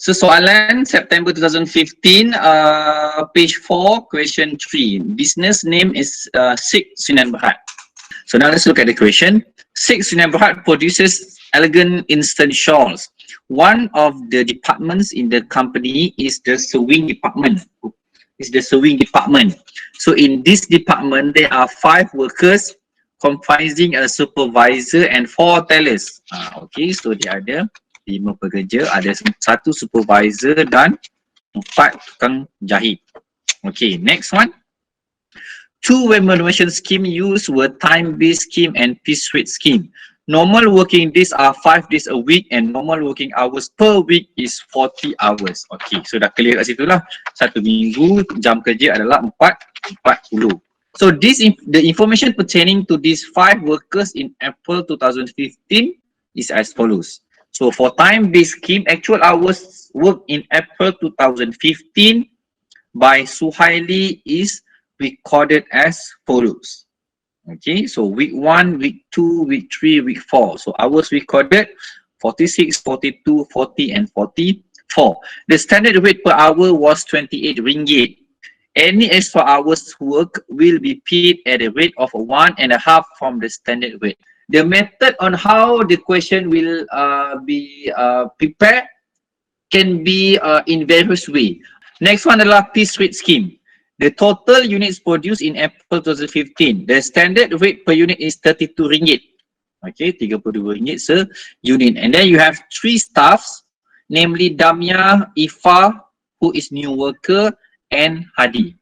So soalan September 2015, page 4, question 3. Business name is Sept Sunan Berhad. So now let's look at the question. Sept Sunan Berhad produces elegant instant shawls. One of the departments in the company is the sewing department. So in this department, there are 5 workers comprising a supervisor and 4 tellers. Okay, so dia ada 5 pekerja, ada 1 supervisor dan 4 tukang jahit. Okay, next one. 2 remuneration scheme used were time-based scheme and piece rate scheme. Normal working days are 5 days a week and normal working hours per week is 40 hours. Okay, so dah clear kat situ lah. 1 minggu jam kerja adalah 40. So the information pertaining to these 5 workers in April 2015 is as follows. So for time-based scheme, actual hours worked in April 2015 by Suhaili is recorded as follows. Okay, so week 1, week 2, week 3, week 4. So hours recorded 46, 42, 40 and 44. The standard rate per hour was 28 ringgit. Any extra hours work will be paid at a rate of 1.5 from the standard rate. The method on how the question will be prepared can be in various ways. Next one adalah piece rate scheme. The total units produced in April 2015. The standard rate per unit is 32 ringgit. Okay, 32 ringgit per unit. And then you have 3 staffs, namely Damia, Ifa, who is new worker, and Hadi.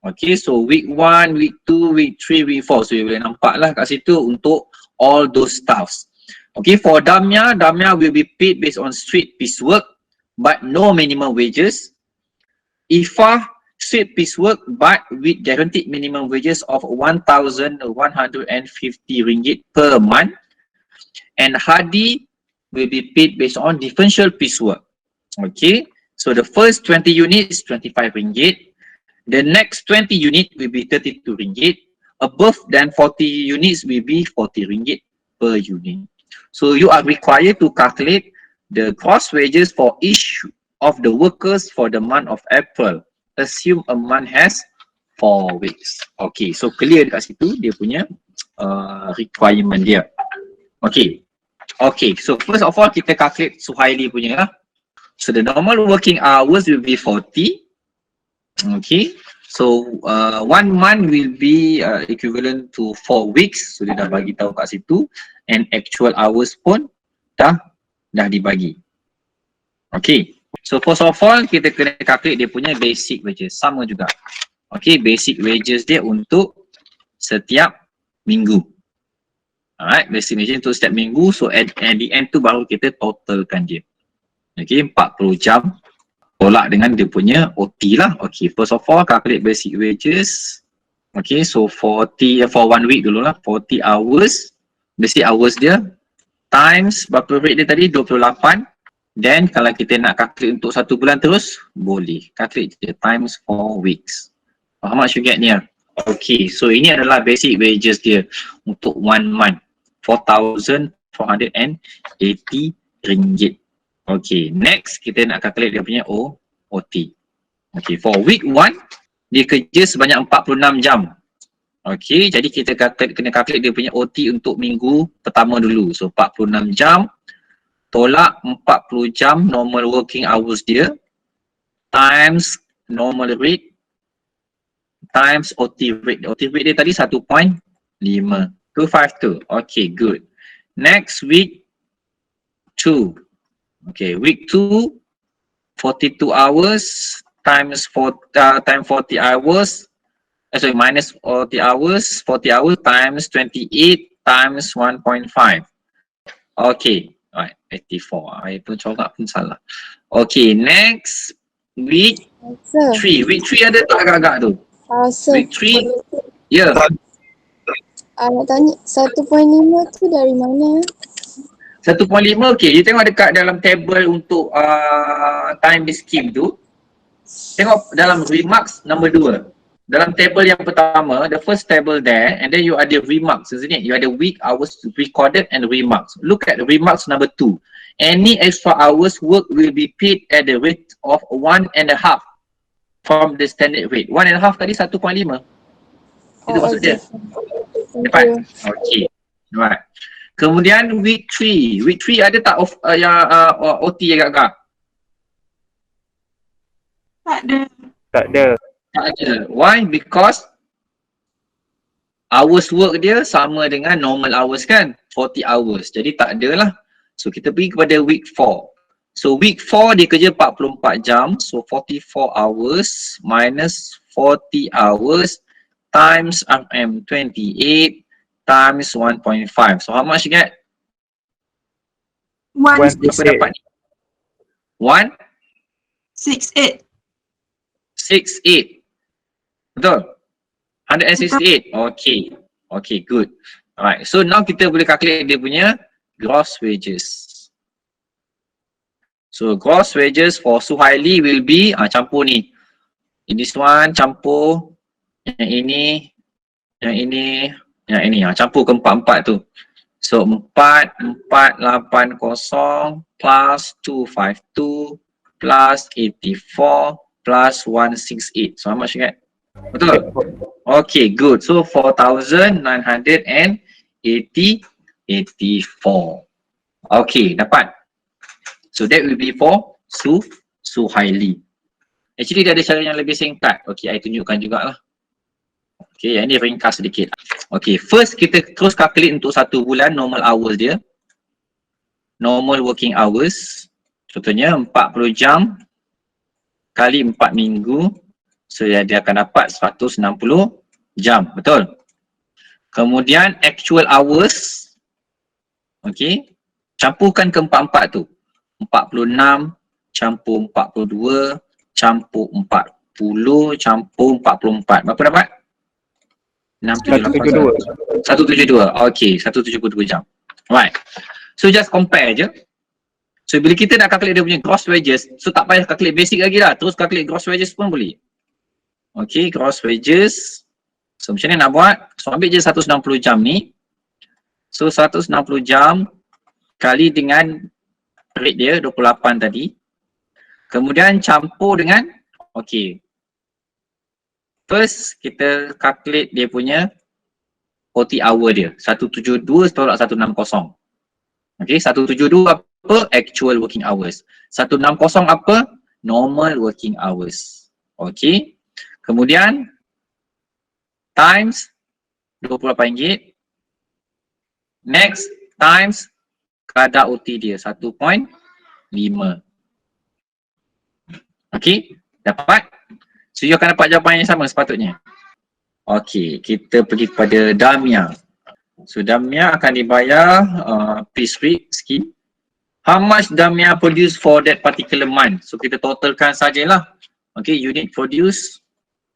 Okay, so week 1, week 2, week 3, week 4. So you boleh nampak lah kat situ untuk all those staffs. Okay, for Damia will be paid based on straight piece work, but no minimum wages. Ifa, straight piece work but with guaranteed minimum wages of 1,150 ringgit per month, and Hadi will be paid based on differential piece work. Okay, so the first 20 units 25 ringgit, the next 20 unit will be 32 ringgit, above than 40 units will be 40 ringgit per unit. So you are required to calculate the gross wages for each of the workers for the month of April. Assume a month has 4 weeks. Okay, so clear dekat situ dia punya requirement dia. Okay, so first of all kita calculate Suhaili punya lah. So the normal working hours will be 40. Okay, so 1 month will be equivalent to 4 weeks. So dia dah bagi tahu kat situ, and actual hours pun dah dibagi. Okay, so first of all kita kena calculate dia punya basic wages, sama juga. Okay, basic wages dia untuk setiap minggu. Alright, basic wages untuk setiap minggu. So at the end tu baru kita totalkan dia. Okay, 40 jam tolak dengan dia punya OT lah. Okay, first of all calculate basic wages. Okay, so 40 for 1 week dulu lah, 40 hours. Basic hours dia times berapa rate dia tadi, 28. Then kalau kita nak calculate untuk 1 bulan terus, boleh calculate dia times 4 weeks. How much you get ni? Okay, so ini adalah basic wages dia untuk 1 month, 4,480 ringgit. Okay, next kita nak calculate dia punya OT. Okay, for week 1 dia kerja sebanyak 46 jam. Okay, jadi kita kena calculate dia punya OT untuk minggu pertama dulu. So 46 jam tolak 40 jam normal working hours dia times normal rate times OT rate. OT rate dia tadi 1.5 252. Okay, good. Next week 2. Okay, week 2 42 hours times 40 hours. Sorry, minus 40 hours. 40 hours times 28 times 1.5. Okay, alright, 84. I pun corak pun salah. Okay, next week 3. Week 3 ada tak agak-agak tu? Week 3. Ya. Nak tanya 1.5 tu dari mana? 1.5, okay, you tengok dekat dalam table untuk time scheme tu. Tengok dalam remarks number 2. dalam table yang pertama, the first table there, and then you ada remarks, isn't it? You ada week, hours recorded and remarks. Look at the remarks number 2. Any extra hours work will be paid at the rate of 1.5 from the standard rate. 1.5 tadi 1.5. Itu maksud dia. Thank Dapat? you. Okay. Right. Kemudian week 3. Week 3 ada tak yang OT agak-agak? Tak ada. Tak ada. Tak ada. Why? Because hours work dia sama dengan normal hours kan? 40 hours. Jadi tak ada lah. So kita pergi kepada week 4. So week 4 dia kerja 44 jam. So 44 hours minus 40 hours times 28 times 1.5. So how much you get? 168. Apa dapat ni? 168. Betul? 168. Okay. Okay, good. Alright. So now kita boleh calculate dia punya gross wages. So gross wages for Suhaili will be campur ni. In this one campur yang ini, yang ini, yang ini. Campur ke 4 tu. So 4480 plus 252 plus 84 plus 168. So how much you get? Betul? Okay, good. So 4,984. Okay, dapat. So that will be for Suhaili. Actually dia ada cara yang lebih singkat. Okay, I tunjukkan jugalah. Okay, yang ni ringkas sedikit. Okay, first kita terus calculate untuk 1 bulan normal hours dia. Normal working hours. Contohnya 40 jam kali 4 minggu. So dia akan dapat 160 jam. Betul? Kemudian actual hours. Okay. Campurkan ke 44 tu. 46 campur 42 campur 40 campur 44. Berapa dapat? 172. 172. Okay, 172 jam. Right. So just compare je. So bila kita nak calculate dia punya gross wages, so tak payah calculate basic lagi lah. Terus calculate gross wages pun boleh. Okay, gross wages. So macam mana nak buat? So ambil je 160 jam ni. So 160 jam kali dengan rate dia 28 tadi. Kemudian campur dengan, okay. First kita calculate dia punya OT hour dia. 172 tolak 160. Okay, 172 apa? Actual working hours. 160 apa? Normal working hours. Okay. Kemudian times RM28. Next times kadar OT dia 1.5. Okay, dapat? So you akan dapat jawapan yang sama sepatutnya. Okay, kita pergi kepada Damia. So Damia akan dibayar pre-script scheme. How much Damia produce for that particular month? So kita totalkan sajalah. Okay, unit produce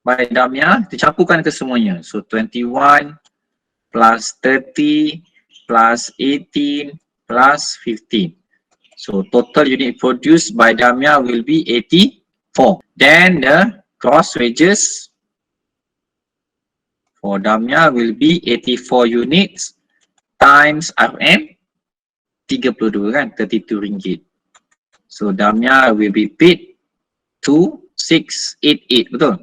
by Damia, kita campurkan ke semuanya. So 21 plus 30 plus 18 plus 15. So total unit produced by Damia will be 84. Then the gross wages for Damia will be 84 units times RM 32 kan, 32 ringgit. So Damia will be paid 2688, betul?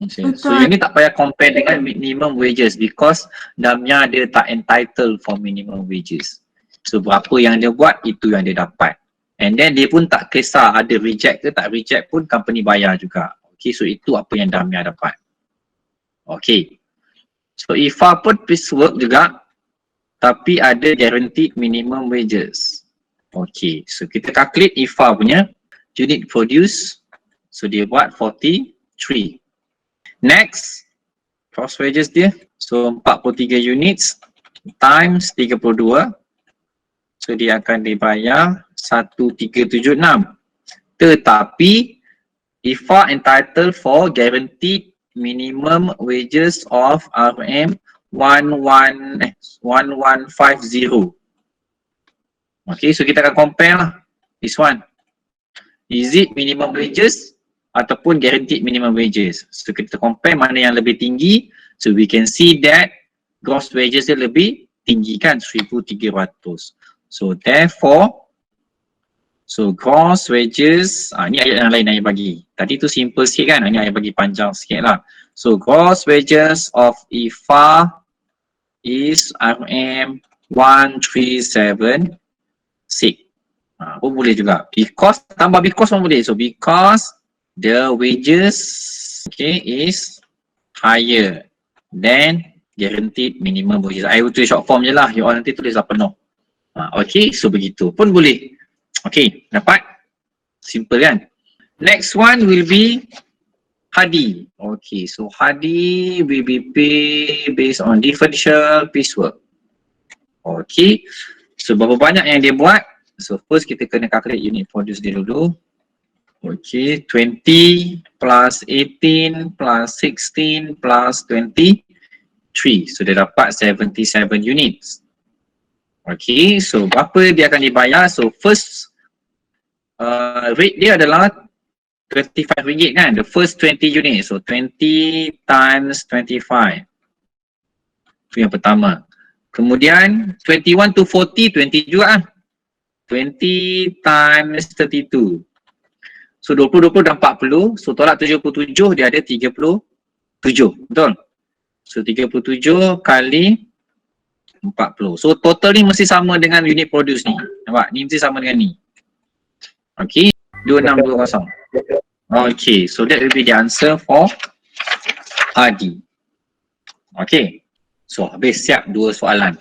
Okay. So yang ni tak payah compare dengan minimum wages because Damia dia tak entitled for minimum wages. So berapa yang dia buat, itu yang dia dapat. And then dia pun tak kisah ada reject ke tak reject pun company bayar juga. Okay, so itu apa yang Damia dapat. Okay. So IFA pun piece work juga tapi ada guaranteed minimum wages. Okay, so kita calculate IFA punya unit produce. So dia buat 43. Next, gross wages dia. So 43 units times 32. So dia akan dibayar 1376. Tetapi IFA entitled for guaranteed minimum wages of RM 1150. Okay, so kita akan compare lah this one. Is it minimum wages ataupun guaranteed minimum wages. So kita compare mana yang lebih tinggi. So we can see that gross wages dia lebih tinggi kan, 1,300. So therefore, so gross wages, ni ayat yang lain ayat bagi. Tadi tu simple sikit kan, ni ayat bagi panjang sikit lah. So gross wages of IFA is RM1,376. Pun boleh juga. Because, tambah because pun boleh. So because the wages, okay, is higher than guaranteed minimum wages. I will tulis short form je lah. You all nanti tulis lah penuh. Okay, so begitu pun boleh. Okay, dapat? Simple kan? Next one will be Hadi. Okay, so Hadi will be paid based on differential piecework. Okay, so berapa banyak yang dia buat? So first kita kena calculate unit produce dia dulu. Okay, 20 plus 18 plus 16 plus 23. So dia dapat 77 units. Okay, so berapa dia akan dibayar? So first rate dia adalah RM25 kan, the first 20 units. So 20 times 25. Itu yang pertama. Kemudian 21 to 40, 20 juga lah. 20 times 32. So 20 dah 40. So tolak 77 dia ada 37. Betul? So 37 kali 40. So total ni mesti sama dengan unit produce ni. Nampak? Ni mesti sama dengan ni. Okay. 2620. Okay. So that will be the answer for Hadi. Okay. So habis siap 2 soalan.